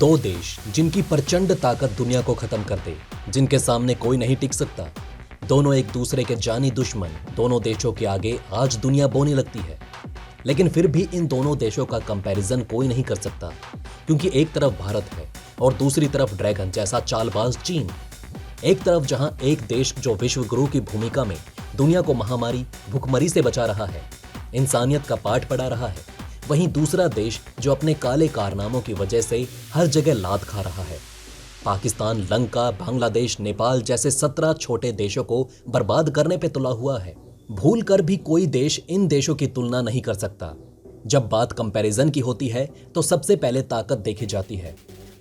दो देश जिनकी प्रचंड ताकत दुनिया को खत्म कर दे, जिनके सामने कोई नहीं टिक सकता। दोनों एक दूसरे के जानी दुश्मन, दोनों देशों के आगे आज दुनिया बोने लगती है। लेकिन फिर भी इन दोनों देशों का कंपैरिजन कोई नहीं कर सकता, क्योंकि एक तरफ भारत है और दूसरी तरफ ड्रैगन जैसा चालबाज चीन। एक तरफ जहां एक देश जो विश्व गुरु की भूमिका में दुनिया को महामारी भुखमरी से बचा रहा है, इंसानियत का पाठ पढ़ा रहा है, वहीं दूसरा देश जो अपने काले कारनामों की वजह से हर जगह लात खा रहा है। पाकिस्तान, लंका, बांग्लादेश, नेपाल जैसे 17 छोटे देशों को बर्बाद करने पे तुला हुआ है। भूल कर भी कोई देश इन देशों की तुलना नहीं कर सकता। जब बात कंपैरिजन की होती है तो सबसे पहले ताकत देखी जाती है।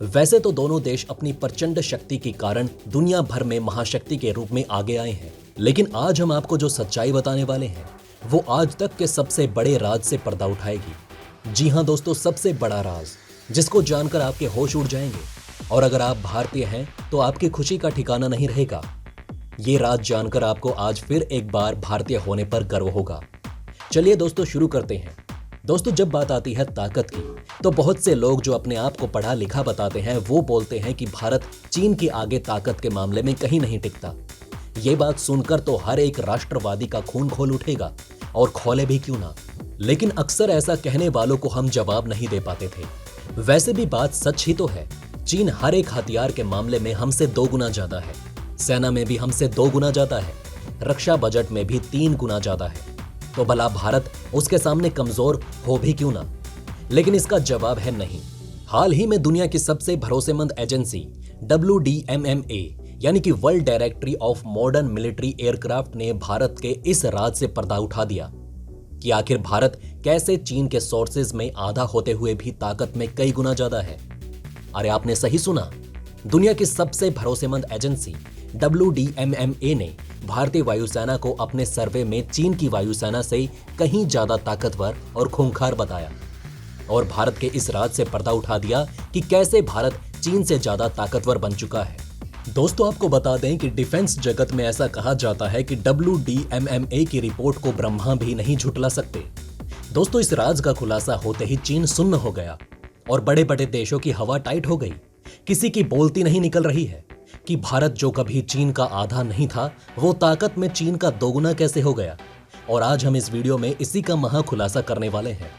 वैसे तो दोनों देश अपनी प्रचंड शक्ति के कारण दुनिया भर में महाशक्ति के रूप में आगे आए हैं, लेकिन आज हम आपको जो सच्चाई बताने वाले हैं वो आज तक के सबसे बड़े राज से पर्दा उठाएगी। जी हाँ दोस्तों, सबसे बड़ा राज, जिसको जानकर आपके होश उड़ जाएंगे और अगर आप भारतीय हैं तो आपकी खुशी का ठिकाना नहीं रहेगा। ये राज जानकर आपको आज फिर एक बार भारतीय होने पर गर्व होगा। चलिए दोस्तों शुरू करते हैं। दोस्तों, जब बात आती है ताकत की तो बहुत से लोग जो अपने आप को पढ़ा लिखा बताते हैं वो बोलते हैं कि भारत चीन के आगे ताकत के मामले में कहीं नहीं टिकता। ये बात सुनकर तो हर एक राष्ट्रवादी का खून खोल उठेगा, और खोले भी क्यों ना। लेकिन अक्सर ऐसा कहने वालों को हम जवाब नहीं दे पाते थे। वैसे भी बात सच ही तो है। चीन हर एक हथियार के मामले में हमसे 2 गुना ज्यादा है, सेना में भी हमसे 2 गुना ज्यादा है, रक्षा बजट में भी 3 गुना ज्यादा है। तो भला भारत उसके सामने कमजोर हो भी क्यों ना। लेकिन इसका जवाब है नहीं। हाल ही में दुनिया की सबसे भरोसेमंद एजेंसी WDMMA यानी कि world directory of modern military aircraft ने भारत के इस राज से पर्दा उठा दिया कि आखिर भारत कैसे चीन के सोर्सेज में आधा होते हुए भी ताकत में कई गुना ज्यादा है। अरे आपने सही सुना, दुनिया की सबसे भरोसेमंद एजेंसी WDMMA ने भारतीय वायुसेना को अपने सर्वे में चीन की वायुसेना से कहीं ज्यादा ताकतवर और खूंखार बताया और भारत के इस राज से पर्दा उठा दिया कि कैसे भारत चीन से ज्यादा ताकतवर बन चुका है। दोस्तों, आपको बता दें कि डिफेंस जगत में ऐसा कहा जाता है कि WDMMA की रिपोर्ट को ब्रह्मा भी नहीं झुठला सकते। दोस्तों, इस राज का खुलासा होते ही चीन सुन्न हो गया और बड़े बड़े देशों की हवा टाइट हो गई। किसी की बोलती नहीं निकल रही है कि भारत जो कभी चीन का आधा नहीं था वो ताकत में चीन का 2 गुना कैसे हो गया। और आज हम इस वीडियो में इसी का महा खुलासा करने वाले हैं।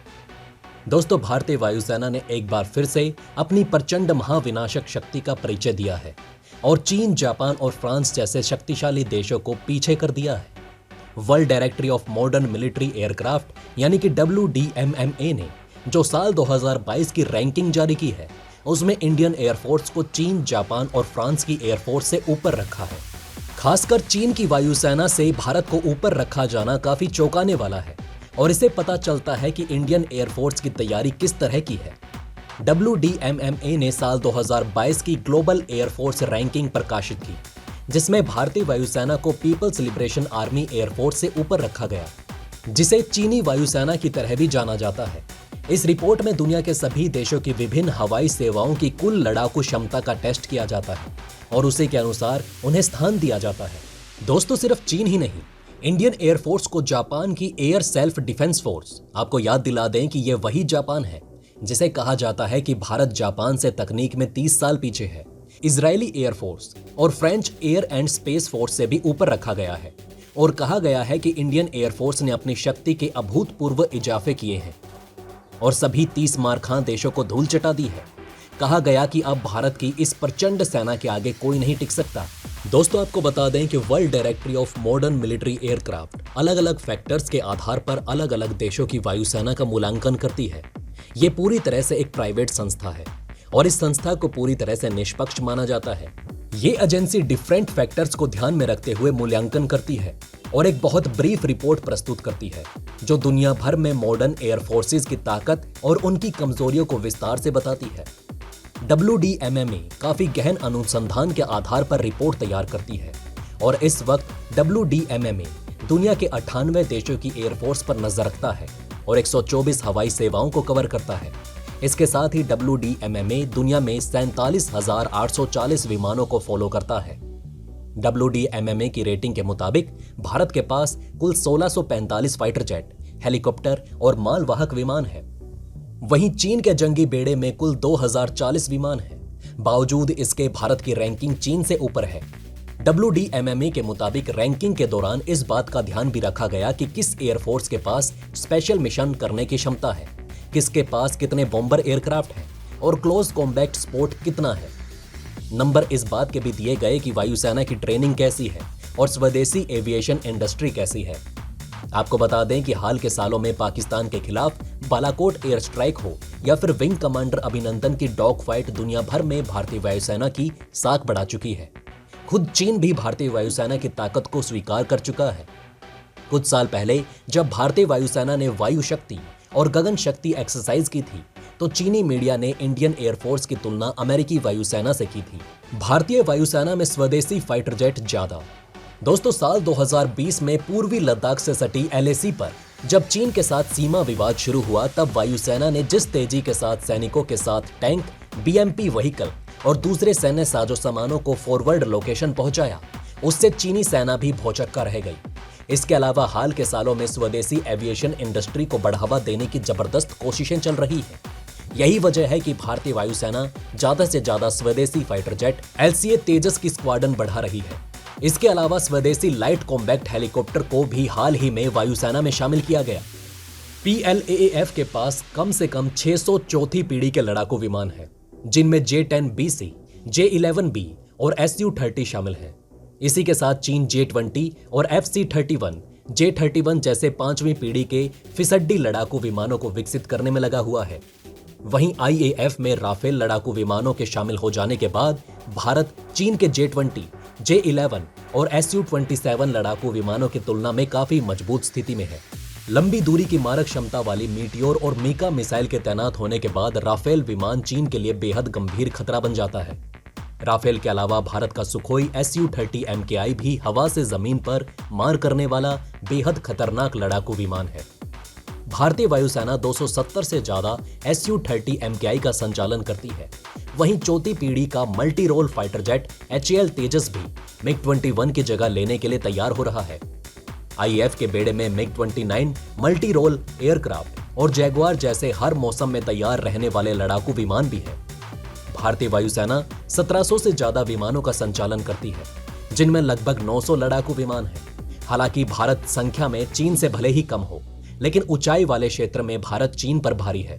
दोस्तों, भारतीय वायुसेना ने एक बार फिर से अपनी प्रचंड महाविनाशक शक्ति का परिचय दिया है और चीन, जापान और फ्रांस जैसे शक्तिशाली देशों को पीछे कर दिया है। World directory of modern military aircraft यानी कि WDMMA ने जो साल 2022 की रैंकिंग जारी की है उसमें इंडियन एयरफोर्स को चीन, जापान और फ्रांस की एयरफोर्स से ऊपर रखा है। खासकर चीन की वायुसेना से भारत को ऊपर रखा जाना काफी चौंकाने वाला है और इससे पता चलता है कि इंडियन एयरफोर्स की तैयारी किस तरह की है। WDMMA ने साल 2022 की ग्लोबल एयरफोर्स रैंकिंग प्रकाशित की, जिसमें भारतीय वायुसेना को पीपल्स लिबरेशन आर्मी एयरफोर्स से ऊपर रखा गया, जिसे चीनी वायुसेना की तरह भी जाना जाता है। इस रिपोर्ट में दुनिया के सभी देशों की विभिन्न हवाई सेवाओं की कुल लड़ाकू क्षमता का टेस्ट किया जाता है और उसी के अनुसार उन्हें स्थान दिया जाता है। दोस्तों, सिर्फ चीन ही नहीं, इंडियन एयरफोर्स को जापान की एयर सेल्फ डिफेंस फोर्स, आपको याद दिला दें कि यह वही जापान है जिसे कहा जाता है कि भारत जापान से तकनीक में 30 साल पीछे है, इजरायली एयरफोर्स और French air and space force से भी ऊपर रखा गया है और कहा गया है कि इंडियन एयरफोर्स ने अपनी शक्ति के अभूतपूर्व इजाफे किए हैं और सभी 30 मार खां देशों को धूल चटा दी है। कहा गया कि अब भारत की इस प्रचंड सेना के आगे कोई नहीं टिक सकता। दोस्तों, आपको बता दें कि world directory of modern military aircraft अलग अलग फैक्टर्स के आधार पर अलग अलग देशों की वायुसेना का मूल्यांकन करती है। ये पूरी तरह से एक प्राइवेट संस्था है और इस संस्था को पूरी तरह से निष्पक्ष माना जाता है। ये एजेंसी डिफरेंट फैक्टर्स को ध्यान में रखते हुए मूल्यांकन करती है और एक बहुत ब्रीफ रिपोर्ट प्रस्तुत करती है जो दुनिया भर में मॉडर्न एयर फोर्सेस की ताकत और उनकी कमजोरियों को विस्तार से बताती है। WDMMA काफी गहन अनुसंधान के आधार पर रिपोर्ट तैयार करती है और इस वक्त WDMMA दुनिया के 98 देशों की एयरफोर्स पर नजर रखता है और 124 हवाई सेवाओं को कवर करता है। इसके साथ ही WDMMA दुनिया में 47,840 विमानों को फॉलो करता है। WDMMA की रेटिंग के मुताबिक भारत के पास कुल 1645 फाइटर जेट, हेलीकॉप्टर और मालवाहक विमान है। वहीं चीन के जंगी बेड़े में कुल 2040 विमान हैं। बावजूद इसके भारत की रैंकिंग चीन से ऊपर है। WDMMA के मुताबिक रैंकिंग के दौरान इस बात का ध्यान भी रखा गया कि किस एयरफोर्स के पास स्पेशल मिशन करने की क्षमता है, किसके पास कितने बॉम्बर एयरक्राफ्ट हैं और क्लोज कॉम्बैट सपोर्ट कितना है। नंबर इस बात के भी दिए गए कि वायुसेना की ट्रेनिंग कैसी है और स्वदेशी एविएशन इंडस्ट्री कैसी है। आपको बता दें कि हाल के सालों में पाकिस्तान के खिलाफ बालाकोट एयर स्ट्राइक हो या फिर विंग कमांडर अभिनंदन की डॉग फाइट, दुनिया भर में भारतीय वायुसेना की साख बढ़ा चुकी है। खुद चीन भी भारतीय वायुसेना की ताकत को स्वीकार कर चुका है। कुछ साल पहले जब भारतीय वायुसेना ने वायु शक्ति और गगन शक्ति एक्सरसाइज की थी, तो चीनी मीडिया ने इंडियन एयरफोर्स की तुलना अमेरिकी वायुसेना से की थी। भारतीय वायुसेना में स्वदेशी फाइटर जेट ज्यादा। दोस्तों, साल 2020 में पूर्वी लद्दाख से सटी LAC पर जब चीन के साथ सीमा विवाद शुरू हुआ, तब वायुसेना ने जिस तेजी के साथ सैनिकों के साथ टैंक, BMP व्हीकल और दूसरे सैन्य साजो सामानों को फॉरवर्ड लोकेशन पहुंचाया, उससे चीनी सेना भी भौचक्का रह गई। इसके अलावा हाल के सालों में स्वदेशी एविएशन इंडस्ट्री को बढ़ावा देने की जबरदस्त कोशिशें चल रही है। यही वजह है कि भारतीय वायुसेना ज्यादा से ज्यादा स्वदेशी फाइटर जेट LCA तेजस की स्क्वाड्रन बढ़ा रही है। इसके अलावा स्वदेशी लाइट कॉम्बैक्ट हेलीकॉप्टर को भी हाल ही में वायुसेना में शामिल किया गया। PLAAF के पास कम से कम 600 चौथी पीढ़ी के लड़ाकू विमान हैं, जिनमें J-10BC, J-11B और Su-30 शामिल हैं। इसी के साथ चीन J-20 और FC-31, J-31 जैसे 5वीं पीढ़ी के फिसड्डी लड़ाकू विमानों को विकसित करने में लगा हुआ है। वहीं IAF में राफेल लड़ाकू विमानों के शामिल हो जाने के बाद भारत चीन के J-20, J-11 और Su-27 लड़ाकू विमानों की तुलना में काफी मजबूत स्थिति में है। लंबी दूरी की मारक क्षमता वाली मीटियोर और मीका मिसाइल के तैनात होने के बाद राफेल विमान चीन के लिए बेहद गंभीर खतरा बन जाता है। राफेल के अलावा भारत का सुखोई Su-30 MKI भी हवा से जमीन पर मार करने वाला बेहद खतरनाक लड़ाकू विमान है। भारतीय वायुसेना 270 से ज्यादा Su-30 MKI का संचालन करती है। वहीं चौथी पीढ़ी का multi role fighter jet HAL Tejas भी MiG-21 की जगह लेने के लिए तैयार हो रहा है। IAF के बेड़े में MiG-29 मल्टी रोल एयरक्राफ्ट और जैगुआर जैसे हर मौसम में तैयार रहने वाले लड़ाकू विमान भी है। भारतीय वायुसेना 1700 से ज्यादा विमानों का संचालन करती है, जिनमें लगभग 900 लड़ाकू विमान हैं। हालांकि भारत संख्या में चीन से भले ही कम हो, लेकिन ऊंचाई वाले क्षेत्र में भारत चीन पर भारी है,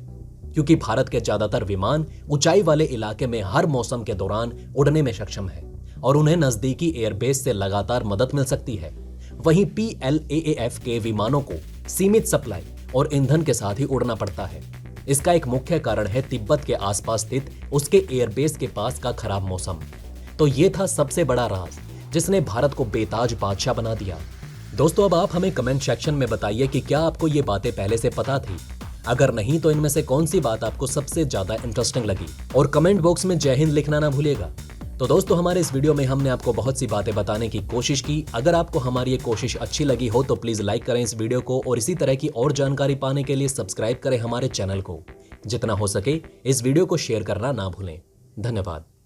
क्योंकि भारत के ज्यादातर विमान ऊंचाई वाले इलाके में हर मौसम के दौरान उड़ने में सक्षम है और उन्हें नजदीकी एयरबेस से लगातार मदद मिल सकती है। वहीं PLAAF के विमानों को सीमित सप्लाई और ईंधन के साथ ही उड़ना पड़ता है। इसका एक मुख्य कारण है तिब्बत के आसपास स्थित उसके एयरबेस के पास का खराब मौसम। तो ये था सबसे बड़ा राज जिसने भारत को बेताज बादशाह बना दिया। दोस्तों, अब आप हमें कमेंट सेक्शन में बताइए कि क्या आपको ये बातें पहले से पता थी। अगर नहीं तो इनमें से कौन सी बात आपको सबसे ज्यादा इंटरेस्टिंग लगी, और कमेंट बॉक्स में जय हिंद लिखना ना भूलिएगा। तो दोस्तों, हमारे इस वीडियो में हमने आपको बहुत सी बातें बताने की कोशिश की। अगर आपको हमारी ये कोशिश अच्छी लगी हो तो प्लीज लाइक करें इस वीडियो को, और इसी तरह की और जानकारी पाने के लिए सब्सक्राइब करें हमारे चैनल को। जितना हो सके इस वीडियो को शेयर करना ना भूलें। धन्यवाद।